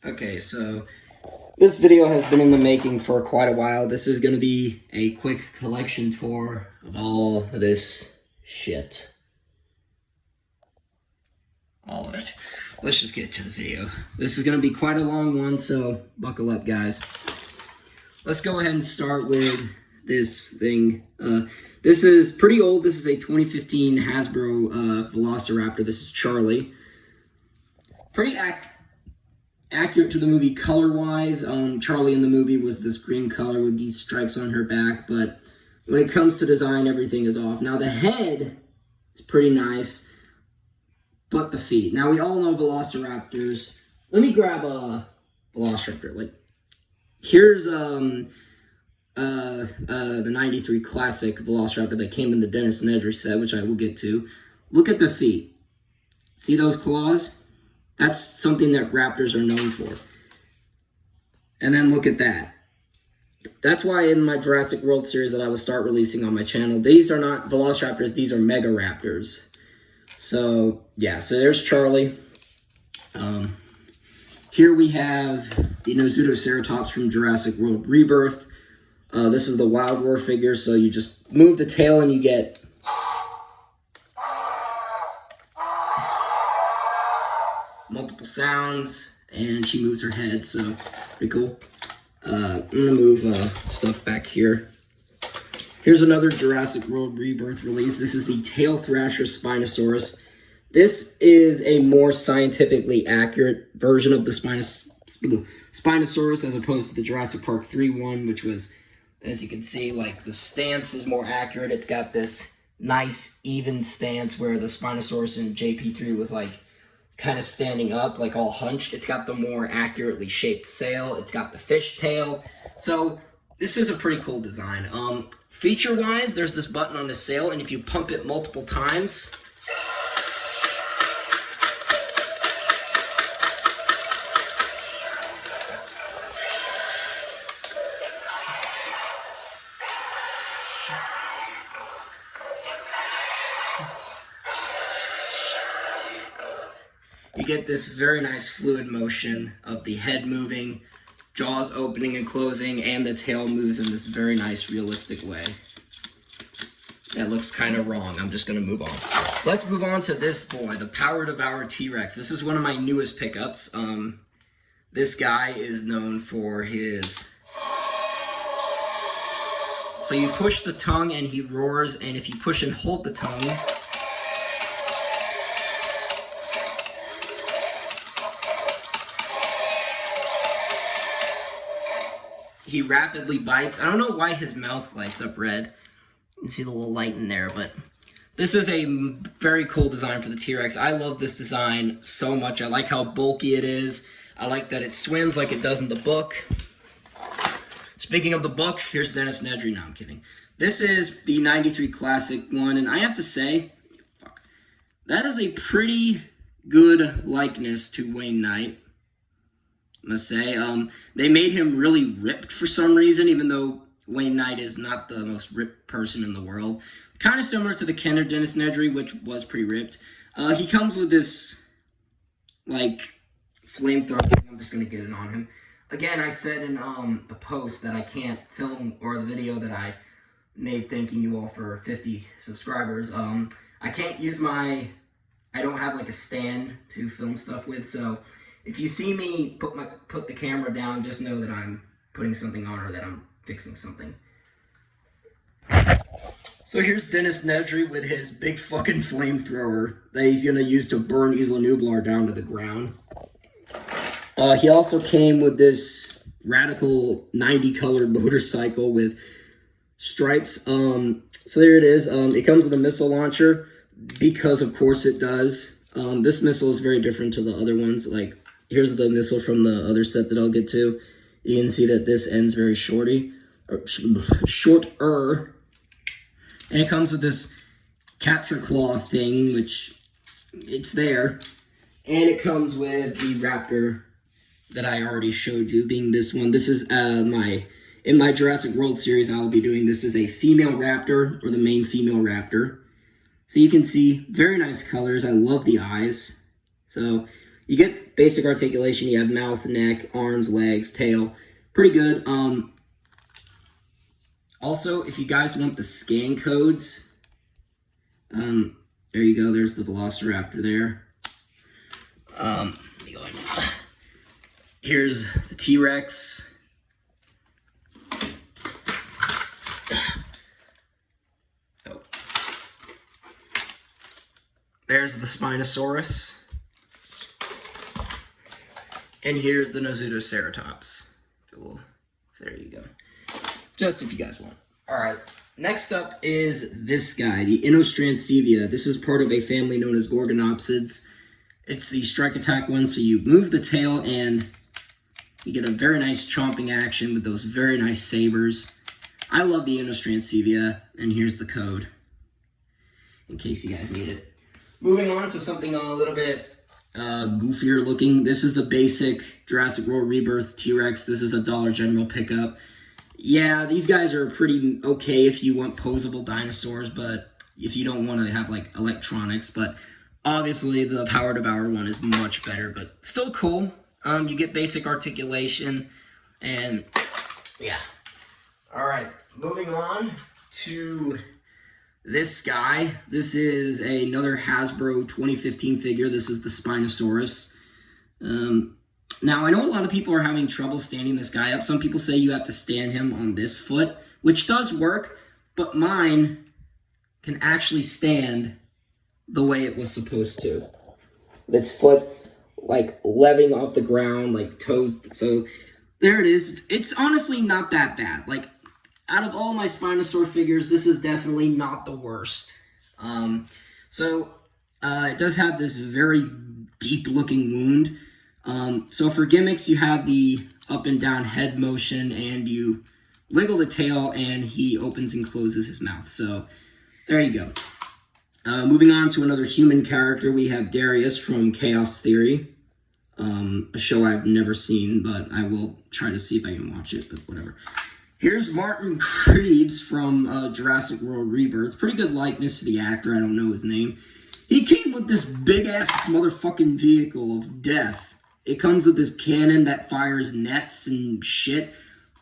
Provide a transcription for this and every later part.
Okay, so this video has been in the making for quite a while. This is going to be a quick collection tour of all this shit. All of it. Let's just get to the video. This is going to be quite a long one, so buckle up, guys. Let's go ahead and start with this thing. This is pretty old. This is a 2015 Hasbro Velociraptor. This is Charlie. Pretty accurate to the movie color-wise. Charlie in the movie was this green color with these stripes on her back, but when it comes to design, everything is off. Now, the head is pretty nice, but the feet. Now, we all know Velociraptors. Let me grab a Velociraptor. Here's the 93 classic Velociraptor that came in the Dennis Nedry set, which I will get to. Look at the feet. See those claws? That's something that raptors are known for. And then look at that. That's why in my Jurassic World series that I will start releasing on my channel, these are not Velociraptors, these are Mega Raptors. So, yeah, so there's Charlie. Here we have the Noseutoceratops from Jurassic World Rebirth. This is the Wild Roar figure, so you just move the tail and you get multiple sounds, and she moves her head, so pretty cool. I'm gonna move stuff back here. Here's another Jurassic World Rebirth release. This is the Tail Thrasher Spinosaurus. This is a more scientifically accurate version of the Spinosaurus as opposed to the Jurassic Park 3 one, which was, as you can see, like the stance is more accurate. It's got this nice even stance where the Spinosaurus in JP3 was like kind of standing up, like all hunched. It's got the more accurately shaped sail. It's got the fish tail. So this is a pretty cool design. Feature-wise, there's this button on the sail, and if you pump it multiple times, you get this very nice fluid motion of the head moving, jaws opening and closing, and the tail moves in this very nice realistic way. That looks kind of wrong. I'm just going to move on. Let's move on to this boy, the Power Devour T-Rex. This is one of my newest pickups. This guy is known for his... So you push the tongue and he roars, and if you push and hold the tongue, he rapidly bites. I don't know why his mouth lights up red. You can see the little light in there, but this is a very cool design for the T-Rex. I love this design so much. I like how bulky it is. I like that it swims like it does in the book. Speaking of the book, here's Dennis Nedry. No, I'm kidding. This is the 93 classic one, and I have to say, that is a pretty good likeness to Wayne Knight. I must say, they made him really ripped for some reason, even though Wayne Knight is not the most ripped person in the world. Kind of similar to the Kenner Dennis Nedry, which was pretty ripped. He comes with this, like, flamethrower thing. I'm just going to get it on him. Again, I said in a post that I can't film, or the video that I made thanking you all for 50 subscribers. I can't use I don't have, like, a stand to film stuff with, so if you see me put the camera down, just know that I'm putting something on or that I'm fixing something. So here's Dennis Nedry with his big fucking flamethrower that he's going to use to burn Isla Nublar down to the ground. He also came with this radical 90-colored motorcycle with stripes. So there it is. It comes with a missile launcher because, of course, it does. This missile is very different to the other ones. Like, here's the missile from the other set that I'll get to. You can see that this ends very shorter. And it comes with this capture claw thing, which it's there. And it comes with the Raptor that I already showed you, being this one. This is in my Jurassic World series I will be doing. This is a female Raptor, or the main female Raptor. So you can see very nice colors. I love the eyes. So you get basic articulation. You have mouth, neck, arms, legs, tail. Pretty good. Also, if you guys want the scan codes, there you go. There's the Velociraptor there. Let me go in now. Here's the T-Rex. Oh. There's the Spinosaurus. And here's the Nozotoceratops. Cool. There you go. Just if you guys want. Alright, next up is this guy, the Inostrancevia. This is part of a family known as Gorgonopsids. It's the strike attack one, so you move the tail and you get a very nice chomping action with those very nice sabers. I love the Inostrancevia, and here's the code, in case you guys need it. Moving on to something a little bit goofier looking. This is the basic Jurassic World Rebirth T-Rex. This is a Dollar General pickup. Yeah, these guys are pretty okay if you want posable dinosaurs, but if you don't want to have, like, electronics. But obviously, the Power Devour one is much better, but still cool. You get basic articulation, and yeah. Alright, moving on to this guy. This is another Hasbro 2015 figure. This is the Spinosaurus. Now, I know a lot of people are having trouble standing this guy up. Some people say you have to stand him on this foot, which does work, but mine can actually stand the way it was supposed to. Its foot, like, leveling off the ground, like, toes. So, there it is. It's honestly not that bad. Like, out of all my Spinosaur figures, this is definitely not the worst. It does have this very deep-looking wound. So for gimmicks, you have the up and down head motion, and you wiggle the tail, and he opens and closes his mouth. So, there you go. Moving on to another human character, we have Darius from Chaos Theory. A show I've never seen, but I will try to see if I can watch it, but whatever. Here's Martin Krebs from Jurassic World Rebirth. Pretty good likeness to the actor, I don't know his name. He came with this big-ass motherfucking vehicle of death. It comes with this cannon that fires nets and shit,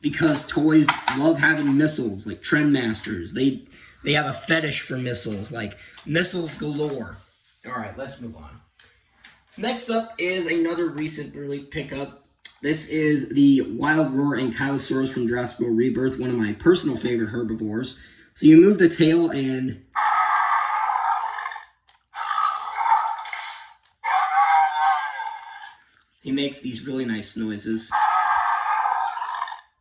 because toys love having missiles, like Trendmasters. They have a fetish for missiles, like missiles galore. Alright, let's move on. Next up is another recent release pickup. This is the Wild Roar Ankylosaurus from Jurassic World Rebirth, one of my personal favorite herbivores. So you move the tail and he makes these really nice noises.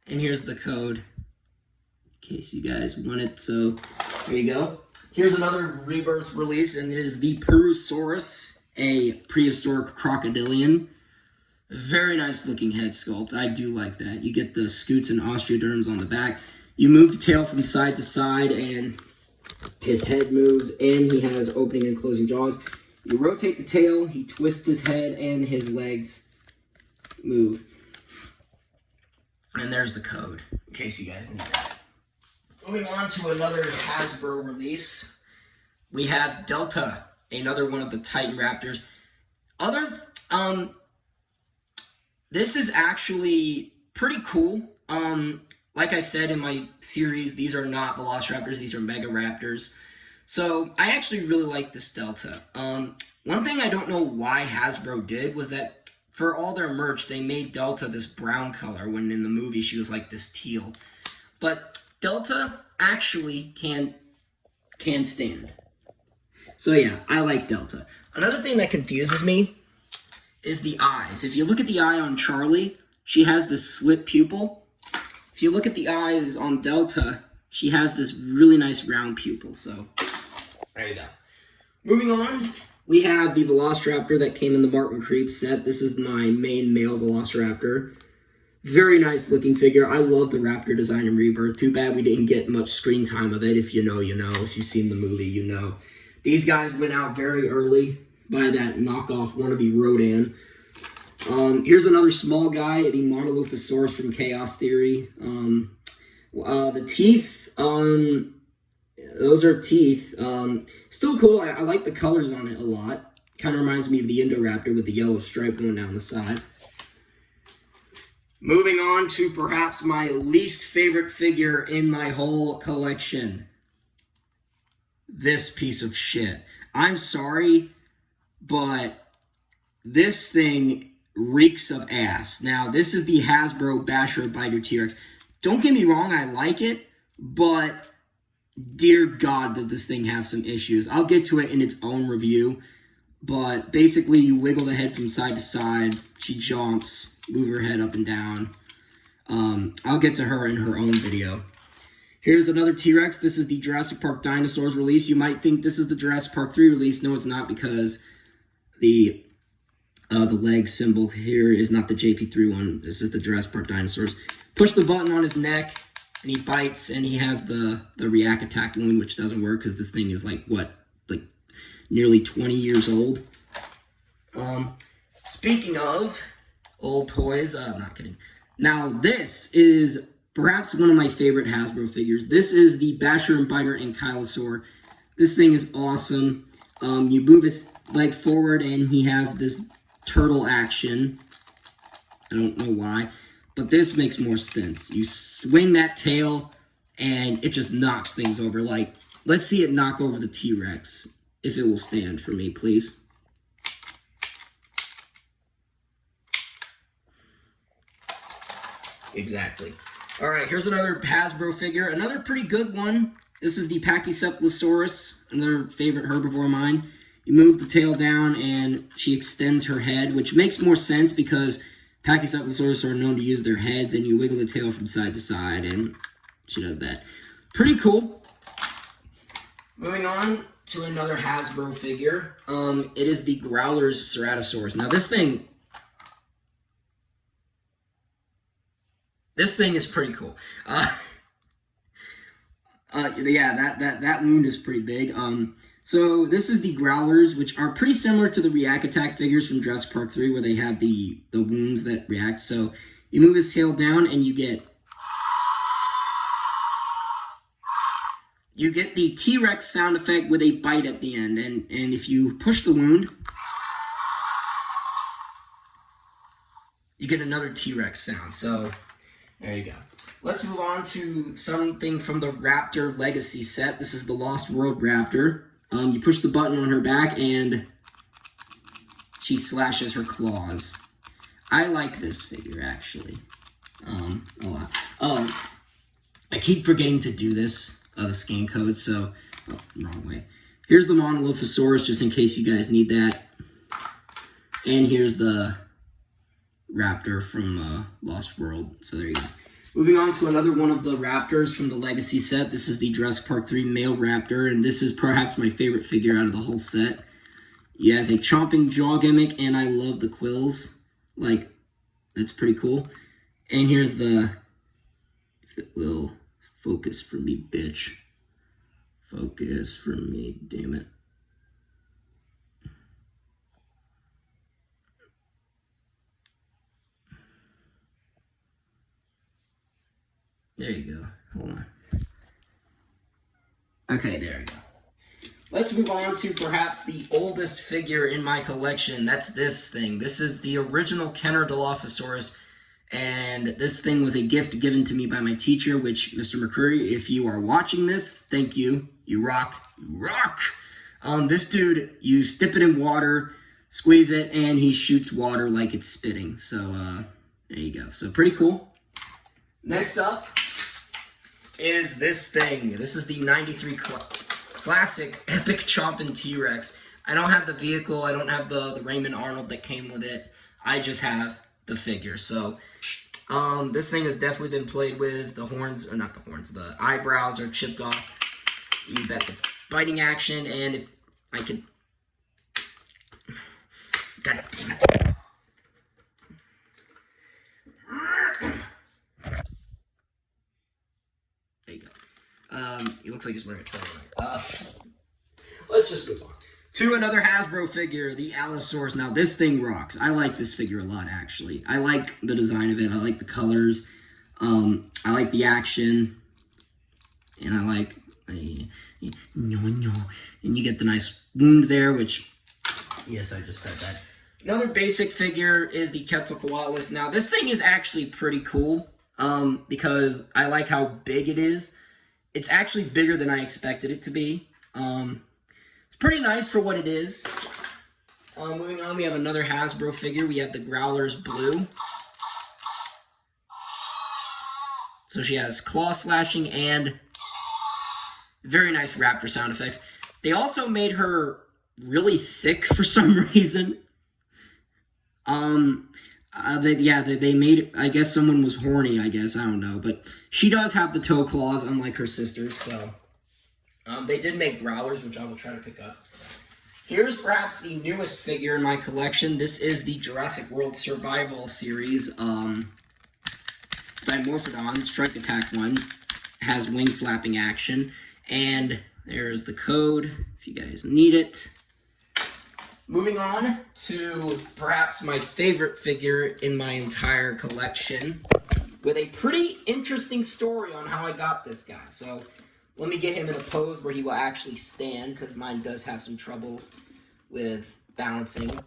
And here's the code, in case you guys want it. So, there you go. Here's another Rebirth release, and it is the Purosaurus, a prehistoric crocodilian. Very nice looking head sculpt. I do like that. You get the scutes and osteoderms on the back. You move the tail from side to side, and his head moves, and he has opening and closing jaws. You rotate the tail, he twists his head, and his legs move. And there's the code, in case you guys need that. Moving on to another Hasbro release, we have Delta, another one of the Titan Raptors. This is actually pretty cool. Like I said in my series, these are not Velociraptors, these are Mega Raptors. So, I actually really like this Delta. One thing I don't know why Hasbro did was that for all their merch, they made Delta this brown color, when in the movie she was like this teal. But Delta actually can stand. So yeah, I like Delta. Another thing that confuses me is the eyes. If you look at the eye on Charlie, she has this slit pupil. If you look at the eyes on Delta, she has this really nice round pupil. So, there you go. Moving on, we have the Velociraptor that came in the Martin Krebs set. This is my main male Velociraptor. Very nice looking figure. I love the Raptor design in Rebirth. Too bad we didn't get much screen time of it. If you know, you know. If you've seen the movie, you know. These guys went out very early by that knockoff wannabe Rodan. Here's another small guy, the Monolophosaurus from Chaos Theory. The teeth, those are teeth. Still cool. I like the colors on it a lot. Kind of reminds me of the Indoraptor with the yellow stripe going down the side. Moving on to perhaps my least favorite figure in my whole collection. This piece of shit. I'm sorry, but this thing reeks of ass. Now, this is the Hasbro Basher Biter T-Rex. Don't get me wrong, I like it, but dear God, does this thing have some issues. I'll get to it in its own review, but basically you wiggle the head from side to side, she jumps, move her head up and down. I'll get to her in her own video. Here's another T-Rex. This is the Jurassic Park Dinosaurs release. You might think this is the Jurassic Park 3 release. No, it's not, because the leg symbol here is not the JP3 one. This is the Jurassic Park Dinosaurs. Push the button on his neck, and he bites, and he has the react attack wound, which doesn't work because this thing is like, what, like nearly 20 years old. Speaking of old toys, I'm not kidding. Now, this is perhaps one of my favorite Hasbro figures. This is the Basher and Biter Ankylosaur. This thing is awesome. You move his leg forward, and he has this turtle action. I don't know why, but this makes more sense. You swing that tail, and it just knocks things over. Like, let's see it knock over the T-Rex, if it will stand for me, please. Exactly. All right, here's another Hasbro figure, another pretty good one. This is the Pachycephalosaurus, another favorite herbivore of mine. You move the tail down, and she extends her head, which makes more sense because Pachycephalosaurus are known to use their heads, and you wiggle the tail from side to side, and she does that. Pretty cool. Moving on to another Hasbro figure. It is the Growler's Ceratosaurus. Now, this thing is pretty cool. Yeah, that wound is pretty big. So this is the Growlers, which are pretty similar to the React Attack figures from Jurassic Park 3, where they had the wounds that react. So you move his tail down, and you get the T-Rex sound effect with a bite at the end. And if you push the wound, you get another T-Rex sound. So there you go. Let's move on to something from the Raptor Legacy set. This is the Lost World Raptor. You push the button on her back, and she slashes her claws. I like this figure, actually, a lot. I keep forgetting to do this, the scan code, so, wrong way. Here's the Monolithosaurus, just in case you guys need that. And here's the Raptor from Lost World, so there you go. Moving on to another one of the Raptors from the Legacy set. This is the Jurassic Park 3 male Raptor, and this is perhaps my favorite figure out of the whole set. He has a chomping jaw gimmick, and I love the quills. Like, that's pretty cool. And here's the, if it will focus for me, bitch. Focus for me, damn it. There you go. Hold on. Okay, there we go. Let's move on to perhaps the oldest figure in my collection. That's this thing. This is the original Kenner Dilophosaurus, and this thing was a gift given to me by my teacher, which, Mr. McCreary, if you are watching this, thank you. You rock. You rock! This dude, you dip it in water, squeeze it, and he shoots water like it's spitting. So, there you go. So, pretty cool. Next up is this thing. This is the 93 Classic Epic Chompin' T-Rex. I don't have the vehicle. I don't have the Raymond Arnold that came with it. I just have the figure. So, this thing has definitely been played with. The horns, or not the horns, the eyebrows are chipped off. You bet the biting action, and if I could... God damn it. There you go. He looks like he's wearing a turtleneck. Let's just move on to another Hasbro figure, the Allosaurus. Now, this thing rocks. I like this figure a lot, actually. I like the design of it. I like the colors. I like the action. And I like... And you get the nice wound there, which Yes, I just said that. Another basic figure is the Quetzalcoatlus. Now, this thing is actually pretty cool, because I like how big it is. It's actually bigger than I expected it to be. It's pretty nice for what it is. Moving on, we have another Hasbro figure. We have the Growlers Blue. So she has claw slashing and very nice raptor sound effects. They also made her really thick for some reason. They made it, I guess someone was horny, I don't know. But she does have the toe claws, unlike her sisters, so. They did make Growlers, which I will try to pick up. Here's perhaps the newest figure in my collection. This is the Jurassic World Survival Series, Dimorphodon Strike Attack one. Has wing flapping action. And there's the code, if you guys need it. Moving on to perhaps my favorite figure in my entire collection, with a pretty interesting story on how I got this guy. So let me get him in a pose where he will actually stand, because mine does have some troubles with balancing.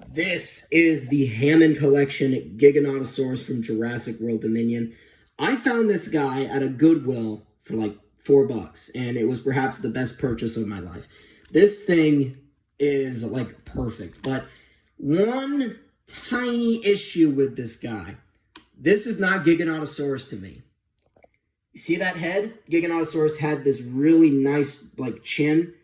This is the Hammond Collection Giganotosaurus from Jurassic World Dominion. I found this guy at a Goodwill for like $4, and it was perhaps the best purchase of my life. This thing is like perfect, but one tiny issue with this guy. This is not Giganotosaurus to me. You see that head? Giganotosaurus had this really nice like chin.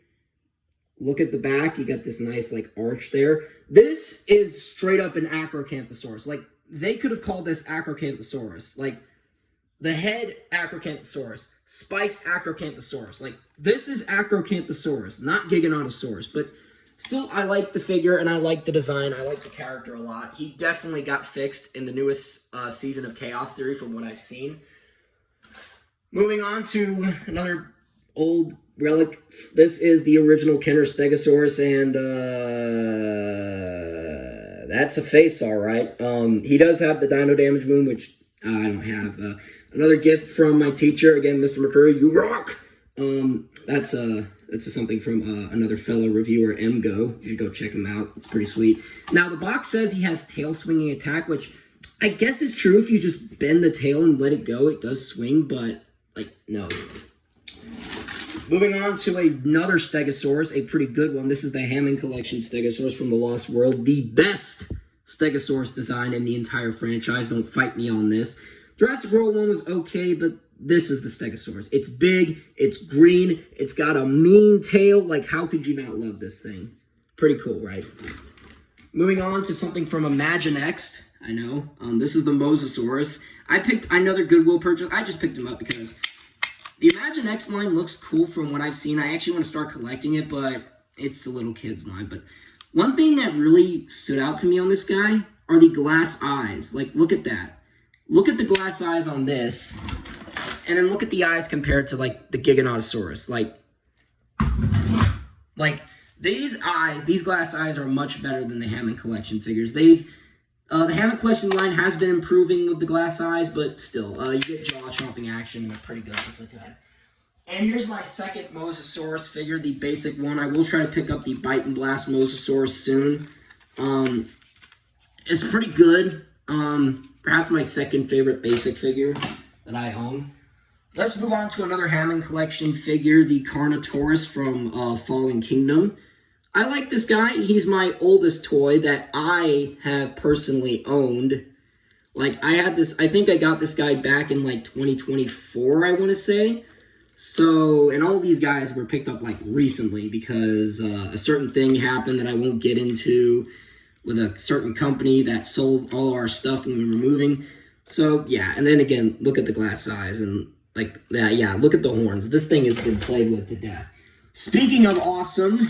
Look at the back, you got this nice like arch there. This is straight up an Acrocanthosaurus. Like, they could have called this Acrocanthosaurus. Like, the head, Acrocanthosaurus. Spikes, Acrocanthosaurus. Like, this is Acrocanthosaurus, not Giganotosaurus. But still, I like the figure, and I like the design. I like the character a lot. He definitely got fixed in the newest season of Chaos Theory from what I've seen. Moving on to another old relic. This is the original Kenner Stegosaurus, and that's a face, all right. He does have the dino damage wound, which I don't have. Another gift from my teacher, again, Mr. McCurry, you rock! That's something from another fellow reviewer, MGO. You should go check him out. It's pretty sweet. Now, the box says he has tail swinging attack, which I guess is true. If you just bend the tail and let it go, it does swing, but, like, no. Moving on to another Stegosaurus, a pretty good one. This is the Hammond Collection Stegosaurus from the Lost World. The best Stegosaurus design in the entire franchise. Don't fight me on this. Jurassic World 1 was okay, but this is the Stegosaurus. It's big, it's green, it's got a mean tail. Like, how could you not love this thing? Pretty cool, right? Moving on to something from Imaginext. I know. This is the Mosasaurus. I picked another Goodwill purchase. I just picked him up because the Imaginext line looks cool from what I've seen. I actually want to start collecting it, but it's a little kid's line. But one thing that really stood out to me on this guy are the glass eyes. Like, look at that. Look at the glass eyes on this, and then look at the eyes compared to, like, the Giganotosaurus. Like these eyes, these glass eyes are much better than the Hammond Collection figures. The Hammond Collection line has been improving with the glass eyes, but still, you get jaw-chomping action, and they're pretty good. Just look at that. And here's my second Mosasaurus figure, the basic one. I will try to pick up the Bite and Blast Mosasaurus soon. It's pretty good. Perhaps my second favorite basic figure that I own. Let's move on to another Hammond Collection figure, the Carnotaurus from Fallen Kingdom. I like this guy. He's my oldest toy that I have personally owned. Like, I think I got this guy back in, like, 2024, I want to say. So, and all these guys were picked up, like, recently because a certain thing happened that I won't get into with a certain company that sold all our stuff when we were moving. So, yeah, and then again, look at the glass eyes and, like, yeah, look at the horns. This thing has been played with to death. Speaking of awesome,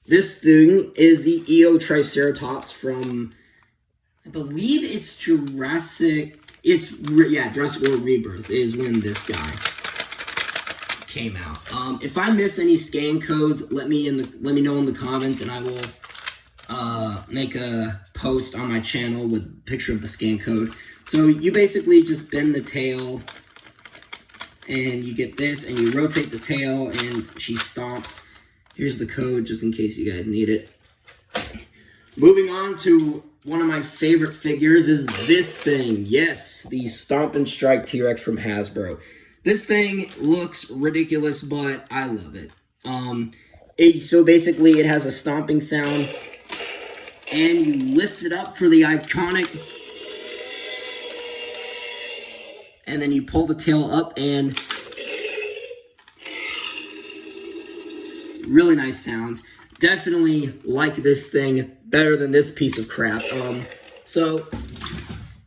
this thing is the Eo Triceratops from, I believe it's Jurassic, Jurassic World Rebirth is when this guy came out. If I miss any scan codes, let me know in the comments, and I will make a post on my channel with a picture of the scan code. So you basically just bend the tail, and you get this, and you rotate the tail, and she stomps. Here's the code, just in case you guys need it. Moving on to one of my favorite figures is this thing. Yes, the Stomp and Strike T-Rex from Hasbro. This thing looks ridiculous, but I love it. So basically it has a stomping sound, and you lift it up for the iconic, and then you pull the tail up, and really nice sounds. Definitely like this thing better than this piece of crap. So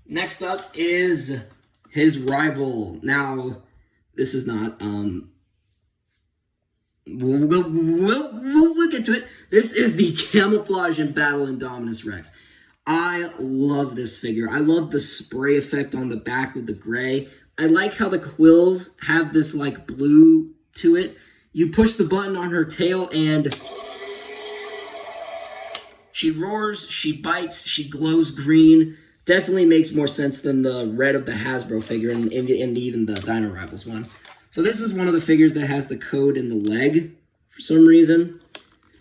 next up is his rival. Now, this is not, we'll get to it. This is the Camouflage and Battle Indominus Rex. I love this figure. I love the spray effect on the back with the gray. I like how the quills have this like blue to it. You push the button on her tail and she roars, she bites, she glows green. Definitely makes more sense than the red of the Hasbro figure and even the Dino Rivals one. So this is one of the figures that has the code in the leg for some reason.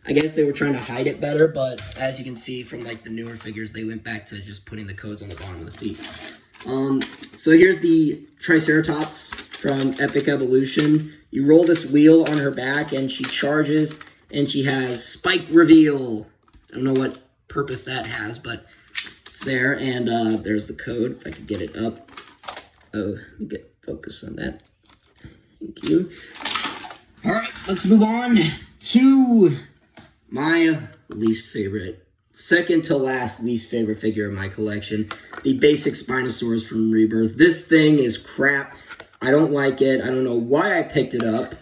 I guess they were trying to hide it better, but as you can see from like the newer figures, they went back to just putting the codes on the bottom of the feet. So here's the Triceratops from Epic Evolution. You roll this wheel on her back and she charges and she has Spike Reveal. I don't know what purpose that has, but it's there. And there's the code, if I could get it up. Oh, let me get focus on that. Thank you. All right, let's move on to my least favorite, second to last least favorite figure in my collection, the basic Spinosaurus from Rebirth. This thing is crap. I don't like it. I don't know why I picked it up.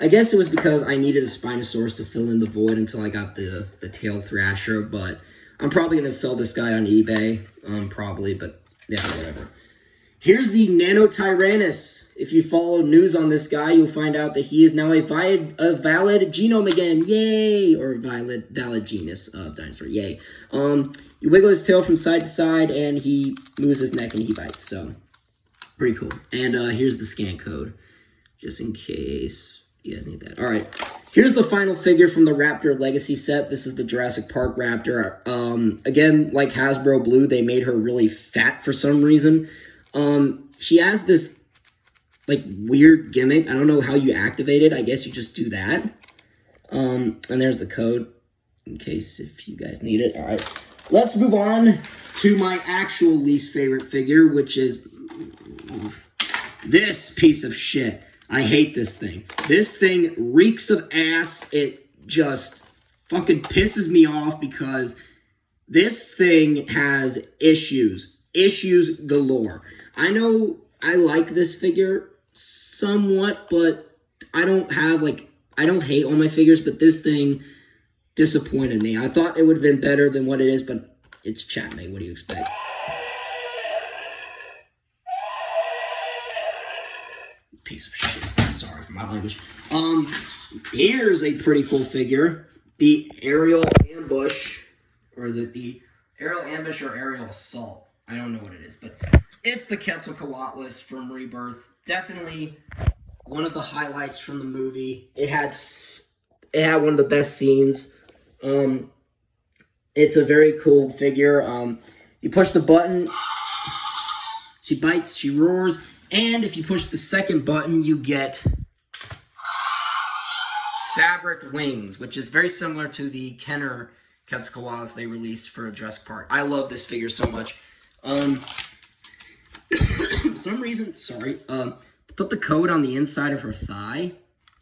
I guess it was because I needed a Spinosaurus to fill in the void until I got the tail Thrasher, but I'm probably going to sell this guy on eBay, probably, but yeah, whatever. Here's the Nano Tyrannus. If you follow news on this guy, you'll find out that he is now a valid genome again. Yay! Or valid genus dinosaur. Yay. You wiggle his tail from side to side, and he moves his neck and he bites. So, pretty cool. And here's the scan code, just in case you guys need that. All right. Here's the final figure from the Raptor Legacy set. This is the Jurassic Park Raptor. Again, like Hasbro Blue, they made her really fat for some reason. She has this like weird gimmick. I don't know how you activate it. I guess you just do that. And there's the code in case if you guys need it. All right, let's move on to my actual least favorite figure, which is this piece of shit. I hate this thing. This thing reeks of ass. It just fucking pisses me off because this thing has issues. Issues galore. I know I like this figure somewhat, but I don't hate all my figures, but this thing disappointed me. I thought it would have been better than what it is, but it's Chatmate. What do you expect? Piece of shit. Sorry for my language. Here's a pretty cool figure. The Aerial Ambush. Or is it the Aerial Ambush or Aerial Assault? I don't know what it is, but it's the Quetzalcoatlus from Rebirth. Definitely one of the highlights from the movie. It had one of the best scenes. It's a very cool figure. You push the button, she bites, she roars, and if you push the second button, you get fabric wings, which is very similar to the Kenner Quetzalcoatlus they released for Jurassic Park. I love this figure so much. For some reason, sorry, put the code on the inside of her thigh.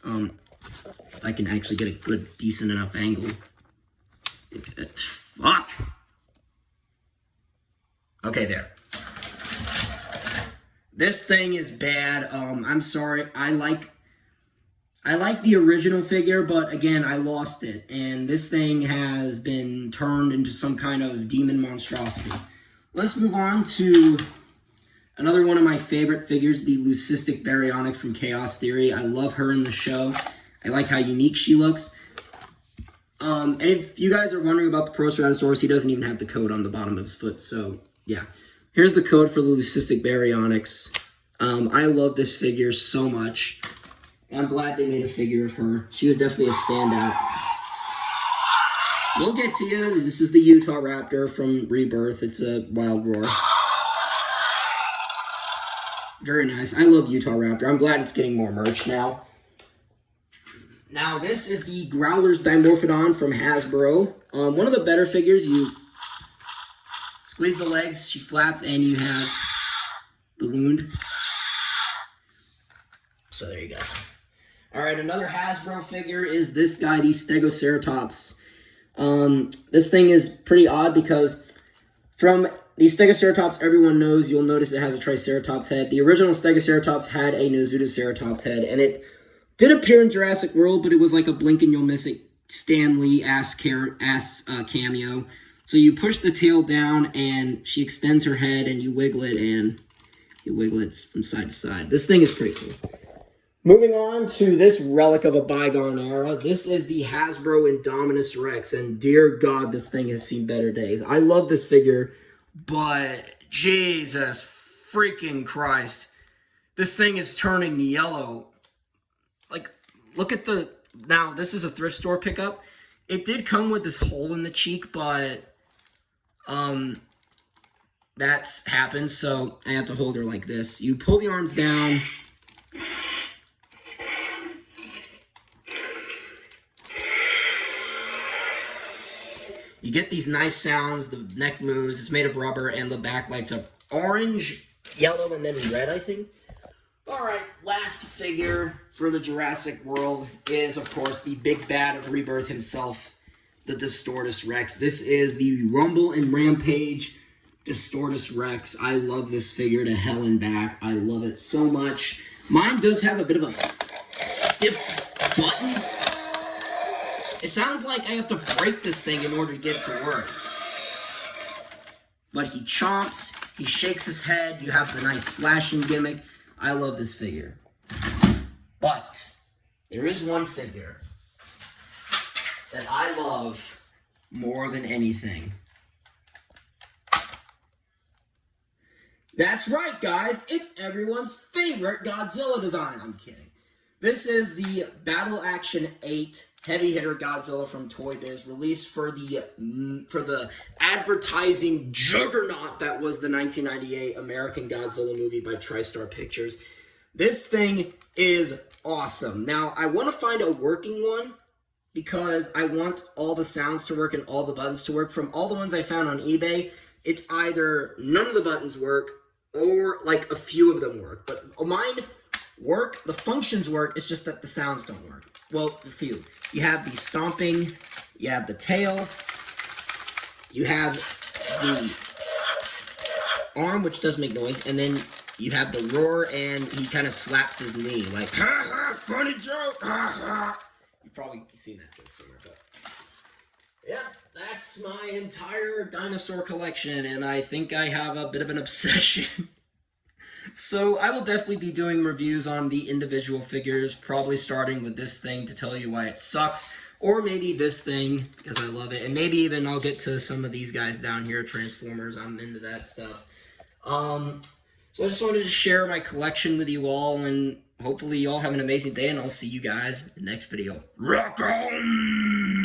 If I can actually get a good, decent enough angle. Fuck. Okay, there. This thing is bad. I'm sorry. I like the original figure, but again, I lost it. And this thing has been turned into some kind of demon monstrosity. Let's move on to another one of my favorite figures, the Leucistic Baryonyx from Chaos Theory. I love her in the show. I like how unique she looks. And if you guys are wondering about the Proceratosaurus, he doesn't even have the code on the bottom of his foot. So, yeah. Here's the code for the Leucistic Baryonyx. I love this figure so much. I'm glad they made a figure of her. She was definitely a standout. We'll get to you. This is the Utah Raptor from Rebirth. It's a wild roar. Very nice. I love Utah Raptor. I'm glad it's getting more merch now. Now, this is the Growlers Dimorphodon from Hasbro. One of the better figures. You squeeze the legs, she flaps, and you have the wound. So there you go. All right, another Hasbro figure is this guy, the Stegoceratops. This thing is pretty odd because from the Stegoceratops everyone knows, you'll notice it has a Triceratops head. The original Stegoceratops had a Nozutoceratops head, and it did appear in Jurassic World, but it was like a blink and you'll miss it Stan Lee ass cameo. So you push the tail down, and she extends her head, and you wiggle it, and you wiggle it from side to side. This thing is pretty cool. Moving on to this relic of a bygone era. This is the Hasbro Indominus Rex, and dear God, this thing has seen better days. I love this figure, but Jesus freaking Christ. This thing is turning yellow. Like, look at the... Now, this is a thrift store pickup. It did come with this hole in the cheek, but... that's happened, so I have to hold her like this. You pull the arms down. You get these nice sounds, the neck moves, it's made of rubber, and the back lights up orange, yellow, and then red, I think. Alright, last figure for the Jurassic World is, of course, the big bad of Rebirth himself, the Distortus Rex. This is the Rumble and Rampage Distortus Rex. I love this figure to hell and back. I love it so much. Mine does have a bit of a stiff button. It sounds like I have to break this thing in order to get it to work. But he chomps, he shakes his head, you have the nice slashing gimmick. I love this figure. But there is one figure that I love more than anything. That's right, guys. It's everyone's favorite Godzilla design. I'm kidding. This is the Battle Action 8 Heavy Hitter Godzilla from Toy Biz, released for the advertising juggernaut that was the 1998 American Godzilla movie by TriStar Pictures. This thing is awesome. Now, I want to find a working one because I want all the sounds to work and all the buttons to work. From all the ones I found on eBay, it's either none of the buttons work or like a few of them work. But mine work, the functions work, it's just that the sounds don't work. Well, a few. You have the stomping, you have the tail, you have the arm, which does make noise, and then you have the roar, and he kind of slaps his knee, like, ha ha, funny joke, ha ha. You've probably seen that joke somewhere, but yeah, that's my entire dinosaur collection, and I think I have a bit of an obsession. So I will definitely be doing reviews on the individual figures, probably starting with this thing to tell you why it sucks, or maybe this thing, because I love it, and maybe even I'll get to some of these guys down here, Transformers, I'm into that stuff. So I just wanted to share my collection with you all, and hopefully you all have an amazing day, and I'll see you guys in the next video. Rock on!